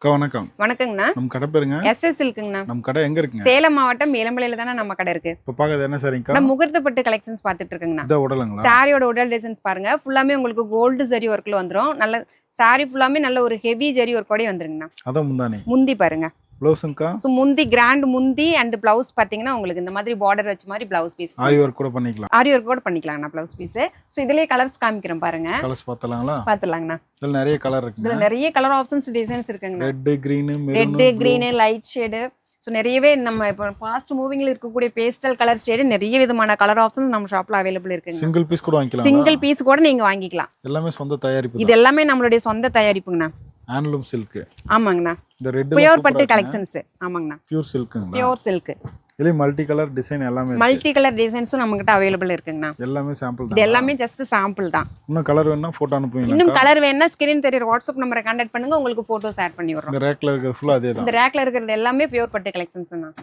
அக்கா வணக்கம். வணக்கங்கண்ணா. நம்ம கடை பேருங்க? SS சில்க்குங்கண்ணா. நம்ம கடை எங்க இருக்குங்க? சேலம் மாவட்டம் இளம்பிள்ளையில தானே நம்ம கடை இருக்கு. இப்போ பார்க்கறது என்ன சாரிங்கக்கா? நம்ம முகூர்த்தப்பட்டு கலெக்ஷன்ஸ் பார்த்துட்டு இருக்குங்கண்ணா. இத உடலுங்களா? சாரியோட உடல் டிசைன்ஸ் பாருங்க. ஃபுல்லாமே உங்களுக்கு கோல்டு ஜரி ஒர்க்ல வந்துரும். நல்ல சாரி ஃபுல்லாமே நல்ல ஒரு ஹெவி ஜரி ஒர்க்கோட வந்துருங்கண்ணா. அதான் முந்தானே. முந்தி பாருங்க. ப்ளவுஸ்ங்கக்கா? சோ முந்தி கிராண்ட் முந்தி அண்ட் பிளவுஸ் பாத்தீங்கன்னா உங்களுக்கு இந்த மாதிரி பார்டர் வச்ச மாதிரி பிளவுஸ் பீஸ். ஆரி ஒர்க் கூட பண்ணிக்கலாம். ஆரி ஒர்க் கூட பண்ணிக்கலாம்ண்ணா பிளவுஸ் பீஸ். சோ இதுலயே கலர்ஸ் காமிக்கிறேன் பாருங்க. கலர்ஸ் பார்த்தலாங்களா? பாத்துலாங்கண்ணா. இதுல நிறைய கலர் இருக்குங்க. இதுல நிறைய கலர் ஆப்ஷன்ஸ் டிசைன்ஸ் இருக்குங்கண்ணா. Red, green, maroon, red, green, light shade. So நிறையவே நம்ம இப்போ ஃபாஸ்ட் மூவிங்ல இருக்கக்கூடிய பேஸ்டல் கலர் ஷேடு நிறைய விதமான கலர் ஆப்ஷன்ஸ் நம்ம ஷாப்ல அவைலபிள் இருக்குங்க. சிங்கிள் பீஸ் கூட வாங்கிக்கலாம். சிங்கிள் பீஸ் கூட நீங்க வாங்கிக்கலாம். எல்லாமே சொந்த தயாரிப்பு. இது எல்லாமே நம்மளுடைய சொந்த தயாரிப்புங்கண்ணா. Handloom silk. ஆமாங்கண்ணா. இந்த ரெட் பியூர் பட்டு கலெக்ஷன்ஸ். ஆமாங்கண்ணா. பியூர் சில்க்குங்களா? Pure silk. இதுல மல்டி கலர் டிசைன் எல்லாமே இருக்கு. மல்டி கலர் டிசைன்ஸும் நம்ம கிட்ட அவைலபிள் இருக்குங்கண்ணா. எல்லாமே சாம்பிள் இது தான். எல்லாமே ஜஸ்ட் சாம்பிள் தான். இன்னும் கலர் வேணா போட்டோ அனுப்புவீங்களா? இன்னும் கலர் வேணா ஸ்கிரீன் தெரியுற வாட்ஸ்அப் நம்பரை கான்டாக்ட் பண்ணுங்க, உங்களுக்கு போட்டோஸ் ஆட் பண்ணி விடுறோம். இந்த ரேக்ல இருக்கிறது ஃபுல்லா அதே தான். இந்த ரேக்ல இருக்கிறது எல்லாமே பியூர் பட்டு கலெக்ஷன்ஸ் தான்.